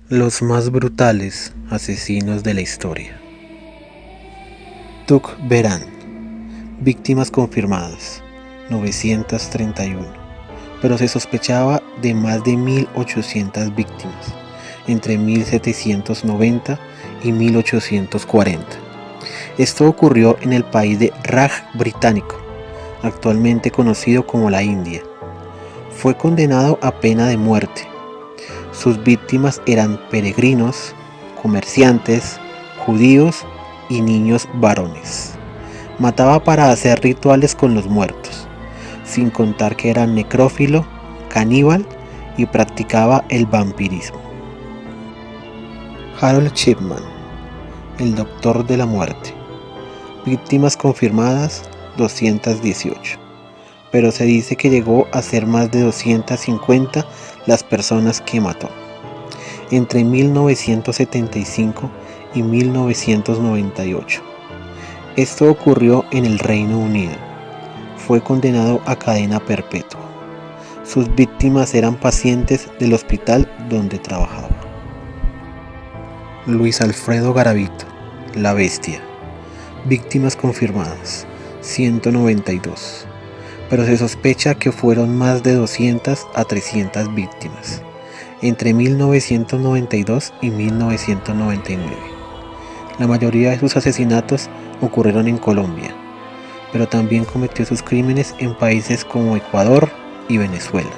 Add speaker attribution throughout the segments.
Speaker 1: Los más brutales asesinos de la historia. Tuk Verán. Víctimas confirmadas 931, pero se sospechaba de más de 1800 víctimas entre 1790 y 1840. Esto ocurrió en el país de Raj británico, actualmente conocido como la India. Fue condenado a pena de muerte. Sus víctimas eran peregrinos, comerciantes, judíos y niños varones. Mataba para hacer rituales con los muertos, sin contar que era necrófilo, caníbal y practicaba el vampirismo. Harold Shipman, el doctor de la muerte. Víctimas confirmadas 218, pero se dice que llegó a ser más de 250 las personas que mató. Entre 1975 y 1998. Esto ocurrió en el Reino Unido. Fue condenado a cadena perpetua. Sus víctimas eran pacientes del hospital donde trabajaba. Luis Alfredo Garavito, la bestia. Víctimas confirmadas 192, pero se sospecha que fueron más de 200 a 300 víctimas entre 1992 y 1999. La mayoría de sus asesinatos ocurrieron en Colombia, pero también cometió sus crímenes en países como Ecuador y Venezuela.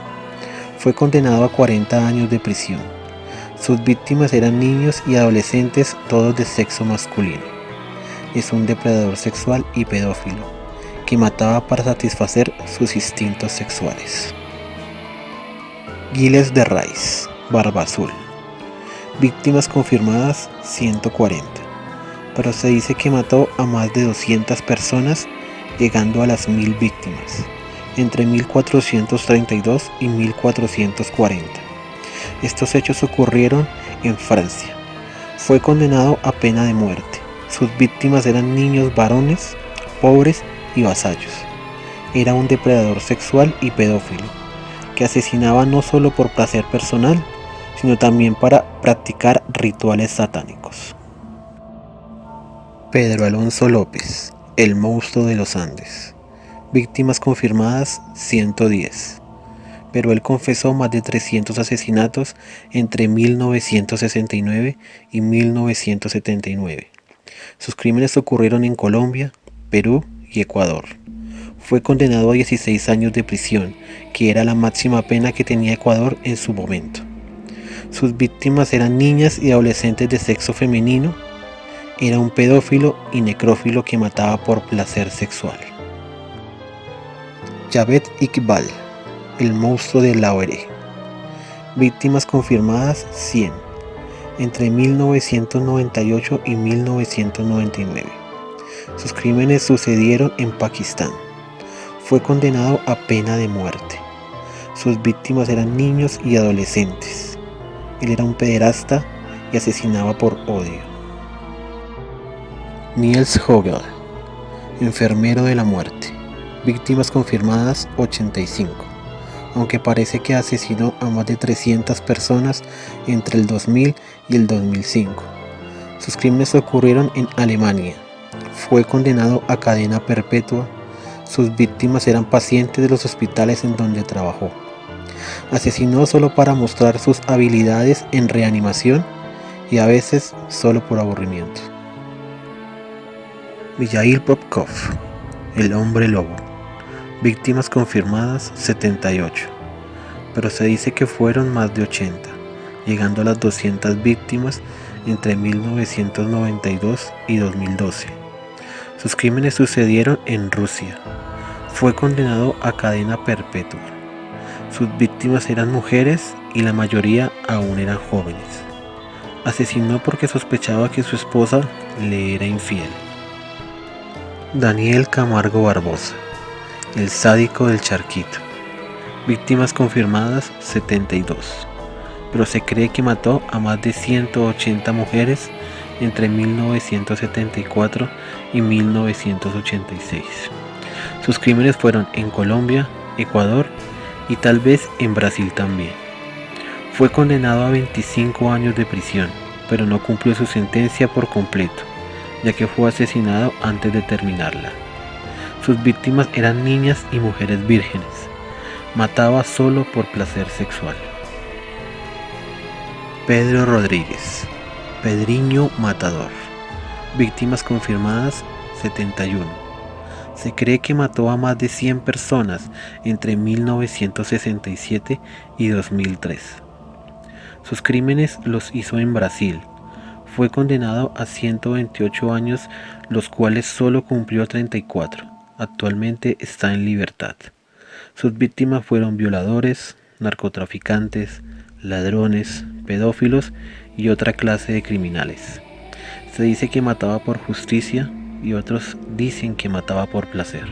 Speaker 1: Fue condenado a 40 años de prisión. Sus víctimas eran niños y adolescentes, todos de sexo masculino. Es un depredador sexual y pedófilo que mataba para satisfacer sus instintos sexuales. Gilles de Rais, Barba Azul. Víctimas confirmadas 140, pero se dice que mató a más de 200 personas, llegando a las 1000 víctimas, entre 1432 y 1440. Estos hechos ocurrieron en Francia. Fue condenado a pena de muerte. Sus víctimas eran niños varones, pobres y vasallos. Era un depredador sexual y pedófilo, que asesinaba no solo por placer personal, sino también para practicar rituales satánicos. Pedro Alonso López, el monstruo de los Andes. Víctimas confirmadas 110, pero él confesó más de 300 asesinatos entre 1969 y 1979. Sus crímenes ocurrieron en Colombia, Perú y Ecuador. Fue condenado a 16 años de prisión, que era la máxima pena que tenía Ecuador en su momento. Sus víctimas eran niñas y adolescentes de sexo femenino. Era un pedófilo y necrófilo que mataba por placer sexual. Javed Iqbal, el monstruo de Lahore. Víctimas confirmadas 100, entre 1998 y 1999. Sus crímenes sucedieron en Pakistán. Fue condenado a pena de muerte. Sus víctimas eran niños y adolescentes. Él era un pederasta y asesinaba por odio. Niels Hogel, enfermero de la muerte. Víctimas confirmadas 85, aunque parece que asesinó a más de 300 personas entre el 2000 y el 2005. Sus crímenes ocurrieron en Alemania. Fue condenado a cadena perpetua. Sus víctimas eran pacientes de los hospitales en donde trabajó. Asesinó solo para mostrar sus habilidades en reanimación y a veces solo por aburrimiento. Mijaíl Popkov, el hombre lobo. Víctimas confirmadas 78, pero se dice que fueron más de 80, llegando a las 200 víctimas entre 1992 y 2012. Sus crímenes sucedieron en Rusia. Fue condenado a cadena perpetua. Sus víctimas eran mujeres y la mayoría aún eran jóvenes. Asesinó porque sospechaba que su esposa le era infiel. Daniel Camargo Barbosa, el sádico del Charquito. Víctimas confirmadas 72, pero se cree que mató a más de 180 mujeres entre 1974 y 1986. Sus crímenes fueron en Colombia, Ecuador y tal vez en Brasil también. Fue condenado a 25 años de prisión, pero no cumplió su sentencia por completo, ya que fue asesinado antes de terminarla. Sus víctimas eran niñas y mujeres vírgenes. Mataba solo por placer sexual. Pedro Rodríguez, Pedriño Matador. Víctimas confirmadas 71. Se cree que mató a más de 100 personas entre 1967 y 2003. Sus crímenes los hizo en Brasil. Fue condenado a 128 años, los cuales solo cumplió 34. Actualmente está en libertad. Sus víctimas fueron violadores, narcotraficantes, ladrones, pedófilos y otra clase de criminales. Se dice que mataba por justicia y otros dicen que mataba por placer.